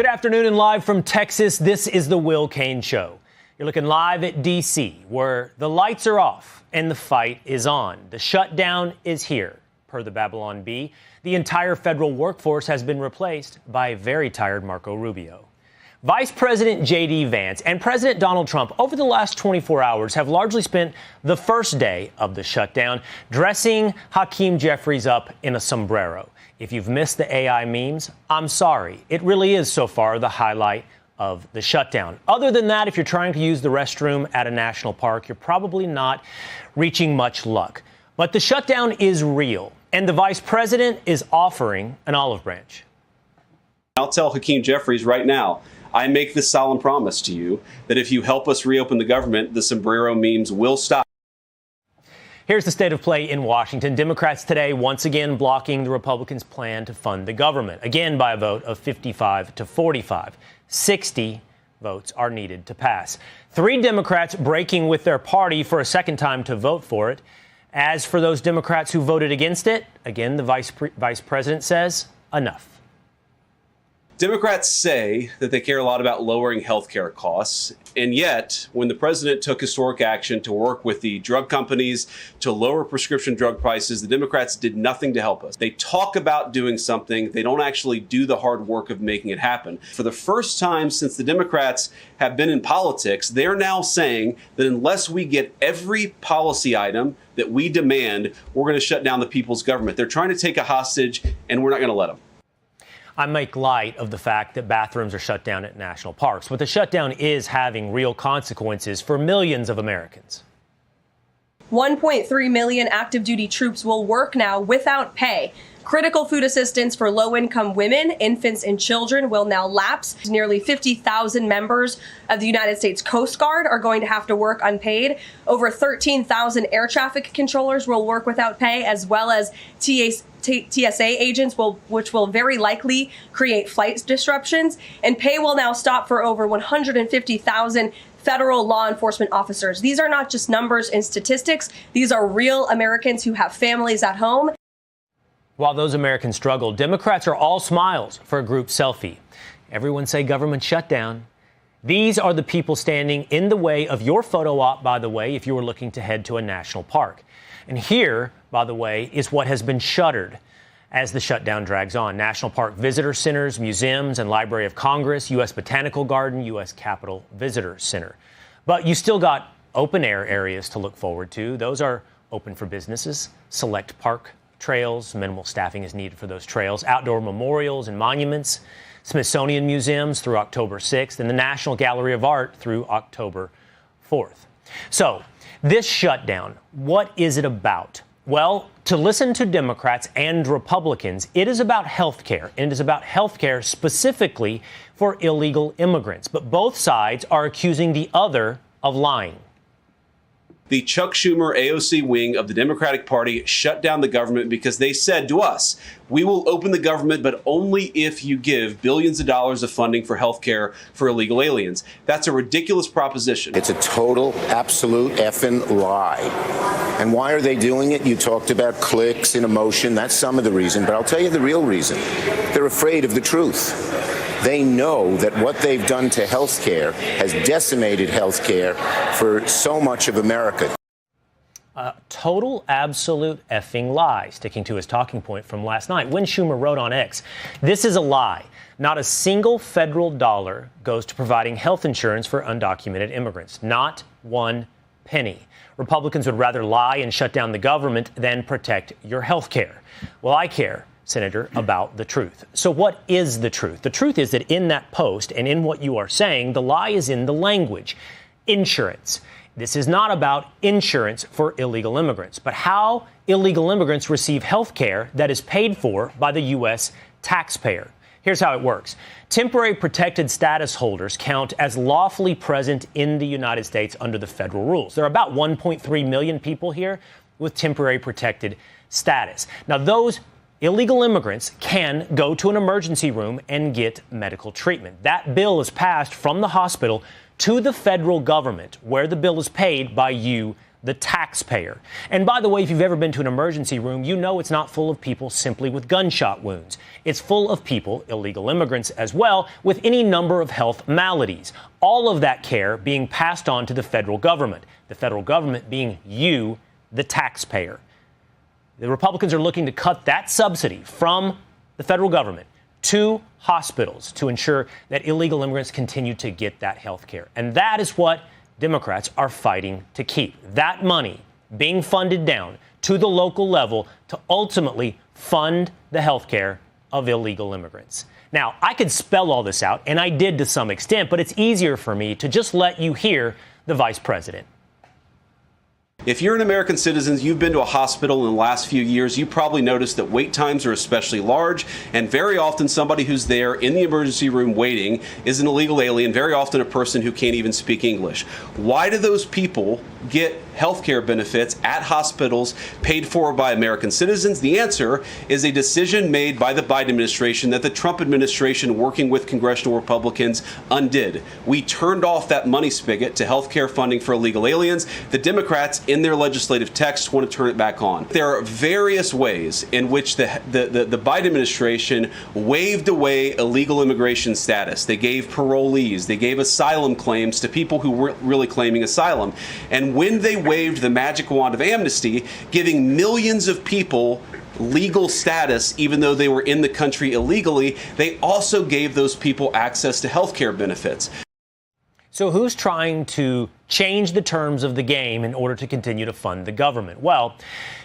Good afternoon and live from Texas, this is the Will Cain Show. You're looking live at D.C., where the lights are off and the fight is on. The shutdown is here. Per the Babylon Bee, the entire federal workforce has been replaced by a very tired Marco Rubio. Vice President J.D. Vance and President Donald Trump over the last 24 hours have largely spent the first day of the shutdown dressing Hakeem Jeffries up in a sombrero. If you've missed the AI memes, I'm sorry. It really is so far the highlight of the shutdown. Other than that, if you're trying to use the restroom at a national park, you're probably not reaching much luck. But the shutdown is real, and the vice president is offering an olive branch. I'll tell Hakeem Jeffries right now, I make this solemn promise to you that if you help us reopen the government, the sombrero memes will stop. Here's the state of play in Washington. Democrats today once again blocking the Republicans' plan to fund the government, again by a vote of 55 to 45. 60 votes are needed to pass. 3 Democrats breaking with their party for a second time to vote for it. As for those Democrats who voted against it, again, the vice president says enough. Democrats say that they care a lot about lowering health care costs. And yet, when the president took historic action to work with the drug companies to lower prescription drug prices, the Democrats did nothing to help us. They talk about doing something. They don't actually do the hard work of making it happen. For the first time since the Democrats have been in politics, they're now saying that unless we get every policy item that we demand, we're going to shut down the people's government. They're trying to take a hostage, and we're not going to let them. I make light of the fact that bathrooms are shut down at national parks, but the shutdown is having real consequences for millions of Americans. 1.3 million active duty troops will work now without pay. Critical food assistance for low-income women, infants, and children will now lapse. Nearly 50,000 members of the United States Coast Guard are going to have to work unpaid. Over 13,000 air traffic controllers will work without pay, as well as TSA agents, which will very likely create flight disruptions. And pay will now stop for over 150,000 federal law enforcement officers. These are not just numbers and statistics. These are real Americans who have families at home. While those Americans struggle, Democrats are all smiles for a group selfie. Everyone say government shutdown. These are the people standing in the way of your photo op, by the way, if you were looking to head to a national park. And here, by the way, is what has been shuttered as the shutdown drags on. National park visitor centers, museums, and Library of Congress, U.S. Botanical Garden, U.S. Capitol Visitor Center. But you still got open air areas to look forward to. Those are open for businesses. Select park trails, minimal staffing is needed for those trails. Outdoor memorials and monuments, Smithsonian museums through October 6th, and the National Gallery of Art through October 4th. So, this shutdown, what is it about? Well, to listen to Democrats and Republicans, it is about health care. And it is about health care specifically for illegal immigrants. But both sides are accusing the other of lying. The Chuck Schumer AOC wing of the Democratic Party shut down the government because they said to us, we will open the government, but only if you give billions of dollars of funding for health care for illegal aliens. That's a ridiculous proposition. It's a total, absolute effing lie. And why are they doing it? You talked about clicks and emotion. That's some of the reason. But I'll tell you the real reason. They're afraid of the truth. They know that what they've done to health care has decimated health care for so much of America. Total, absolute effing lie, sticking to his talking point from last night when Schumer wrote on X, this is a lie. Not a single federal dollar goes to providing health insurance for undocumented immigrants. Not one penny. Republicans would rather lie and shut down the government than protect your health care. Well, I care, Senator, about the truth. So what is the truth? The truth is that in that post and in what you are saying, the lie is in the language. Insurance. This is not about insurance for illegal immigrants, but how illegal immigrants receive health care that is paid for by the U.S. taxpayer. Here's how it works. Temporary protected status holders count as lawfully present in the United States under the federal rules. There are about 1.3 million people here with temporary protected status. Now, those illegal immigrants can go to an emergency room and get medical treatment. That bill is passed from the hospital to the federal government, where the bill is paid by you, the taxpayer. And by the way, if you've ever been to an emergency room, you know it's not full of people simply with gunshot wounds. It's full of people, illegal immigrants as well, with any number of health maladies. All of that care being passed on to the federal government. The federal government being you, the taxpayer. The Republicans are looking to cut that subsidy from the federal government to hospitals to ensure that illegal immigrants continue to get that health care. And that is what Democrats are fighting to keep. That money being funded down to the local level to ultimately fund the health care of illegal immigrants. Now, I could spell all this out, and I did to some extent, but it's easier for me to just let you hear the vice president. If you're an American citizen, you've been to a hospital in the last few years, you probably noticed that wait times are especially large, and very often somebody who's there in the emergency room waiting is an illegal alien, very often a person who can't even speak English. Why do those people get health care benefits at hospitals paid for by American citizens? The answer is a decision made by the Biden administration that the Trump administration, working with congressional Republicans, undid. We turned off that money spigot to health care funding for illegal aliens. The Democrats, in their legislative text, want to turn it back on. There are various ways in which the Biden administration waved away illegal immigration status. They gave parolees, they gave asylum claims to people who weren't really claiming asylum. And when they waved the magic wand of amnesty, giving millions of people legal status, even though they were in the country illegally, they also gave those people access to health care benefits. So who's trying to change the terms of the game in order to continue to fund the government? Well,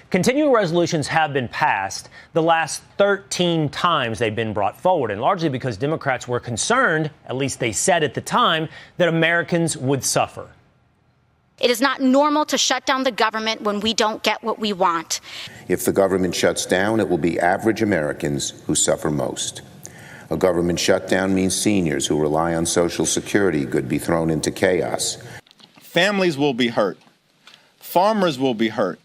continuing resolutions have been passed the last 13 times they've been brought forward, and largely because Democrats were concerned, at least they said at the time, that Americans would suffer. It is not normal to shut down the government when we don't get what we want. If the government shuts down, it will be average Americans who suffer most. A government shutdown means seniors who rely on Social Security could be thrown into chaos. Families will be hurt. Farmers will be hurt.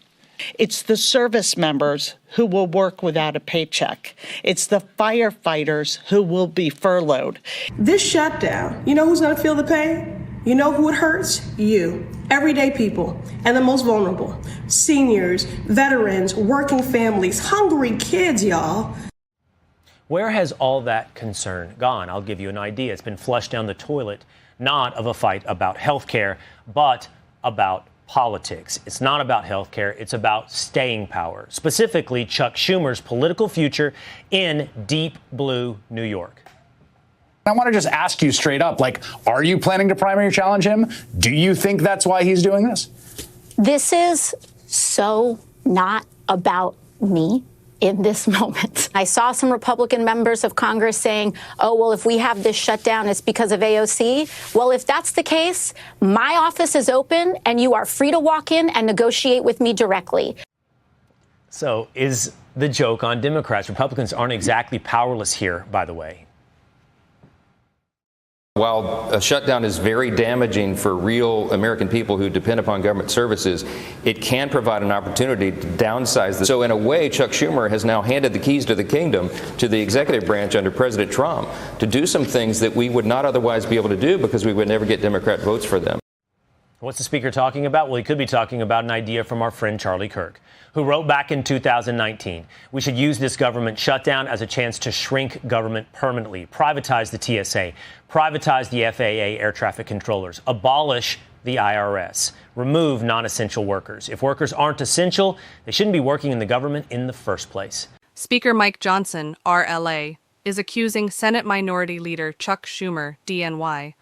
It's the service members who will work without a paycheck. It's the firefighters who will be furloughed. This shutdown, you know who's going to feel the pain? You know who it hurts? You. Everyday people and the most vulnerable. Seniors, veterans, working families, hungry kids, y'all. Where has all that concern gone? I'll give you an idea. It's been flushed down the toilet, not of a fight about health care, but about politics. It's not about health care. It's about staying power, specifically Chuck Schumer's political future in deep blue New York. I want to just ask you straight up, are you planning to primary challenge him? Do you think that's why he's doing this? This is so not about me in this moment. I saw some Republican members of Congress saying, oh, well, if we have this shutdown, it's because of AOC. Well, if that's the case, my office is open and you are free to walk in and negotiate with me directly. So is the joke on Democrats? Republicans aren't exactly powerless here, by the way. While a shutdown is very damaging for real American people who depend upon government services, it can provide an opportunity to downsize this. So in a way, Chuck Schumer has now handed the keys to the kingdom to the executive branch under President Trump to do some things that we would not otherwise be able to do because we would never get Democrat votes for them. What's the speaker talking about? Well, he could be talking about an idea from our friend Charlie Kirk, who wrote back in 2019, we should use this government shutdown as a chance to shrink government permanently, privatize the TSA, privatize the FAA air traffic controllers, abolish the IRS, remove non-essential workers. If workers aren't essential, they shouldn't be working in the government in the first place. Speaker Mike Johnson, RLA, is accusing Senate Minority Leader Chuck Schumer, DNY,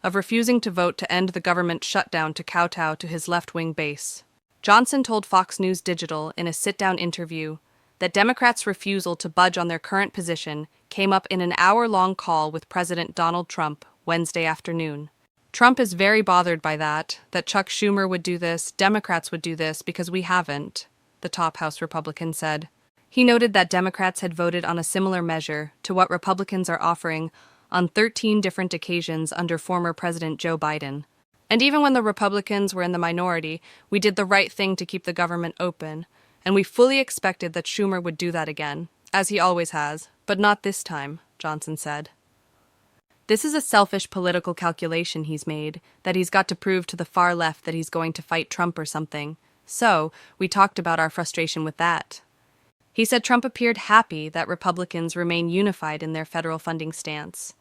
of refusing to vote to end the government shutdown to kowtow to his left-wing base. Johnson told Fox News Digital in a sit-down interview that Democrats' refusal to budge on their current position came up in an hour-long call with President Donald Trump Wednesday afternoon. Trump is very bothered by that Chuck Schumer would do this, Democrats would do this, because we haven't, the top House Republican said. He noted that Democrats had voted on a similar measure to what Republicans are offering on 13 different occasions under former President Joe Biden. And even when the Republicans were in the minority, we did the right thing to keep the government open, and we fully expected that Schumer would do that again, as he always has, but not this time, Johnson said. This is a selfish political calculation he's made, that he's got to prove to the far left that he's going to fight Trump or something. So, we talked about our frustration with that. He said Trump appeared happy that Republicans remain unified in their federal funding stance,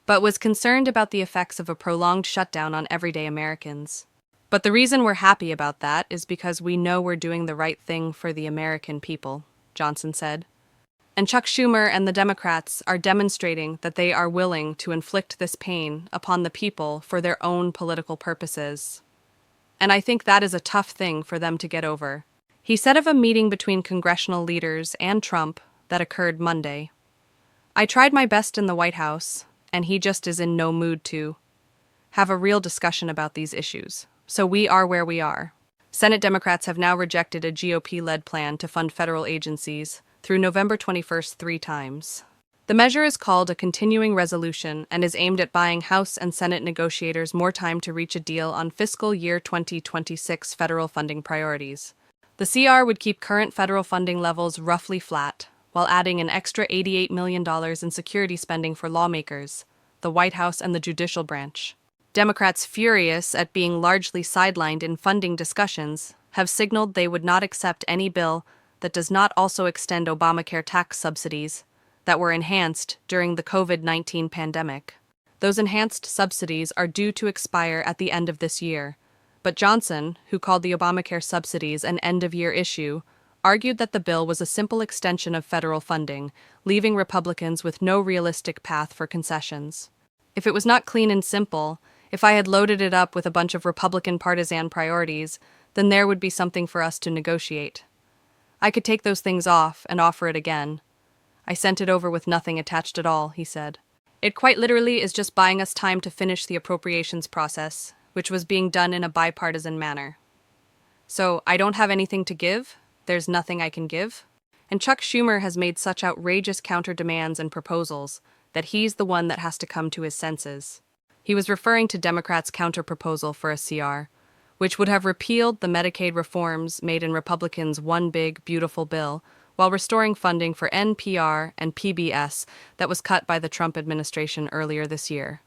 but was concerned about the effects of a prolonged shutdown on everyday Americans. But the reason we're happy about that is because we know we're doing the right thing for the American people, Johnson said. And Chuck Schumer and the Democrats are demonstrating that they are willing to inflict this pain upon the people for their own political purposes. And I think that is a tough thing for them to get over. He said of a meeting between congressional leaders and Trump that occurred Monday, "I tried my best in the White House, and he just is in no mood to have a real discussion about these issues. So we are where we are." Senate Democrats have now rejected a GOP-led plan to fund federal agencies through November 21st 3 times. The measure is called a continuing resolution and is aimed at buying House and Senate negotiators more time to reach a deal on fiscal year 2026 federal funding priorities. The CR would keep current federal funding levels roughly flat, while adding an extra $88 million in security spending for lawmakers, the White House, and the judicial branch. Democrats, furious at being largely sidelined in funding discussions, have signaled they would not accept any bill that does not also extend Obamacare tax subsidies that were enhanced during the COVID-19 pandemic. Those enhanced subsidies are due to expire at the end of this year, but Johnson, who called the Obamacare subsidies an end-of-year issue, argued that the bill was a simple extension of federal funding, leaving Republicans with no realistic path for concessions. "If it was not clean and simple, if I had loaded it up with a bunch of Republican partisan priorities, then there would be something for us to negotiate. I could take those things off and offer it again. I sent it over with nothing attached at all," he said. "It quite literally is just buying us time to finish the appropriations process, which was being done in a bipartisan manner. So I don't have anything to give, there's nothing I can give." And Chuck Schumer has made such outrageous counter-demands and proposals that he's the one that has to come to his senses. He was referring to Democrats' counter-proposal for a CR, which would have repealed the Medicaid reforms made in Republicans' One Big, Beautiful Bill, while restoring funding for NPR and PBS that was cut by the Trump administration earlier this year.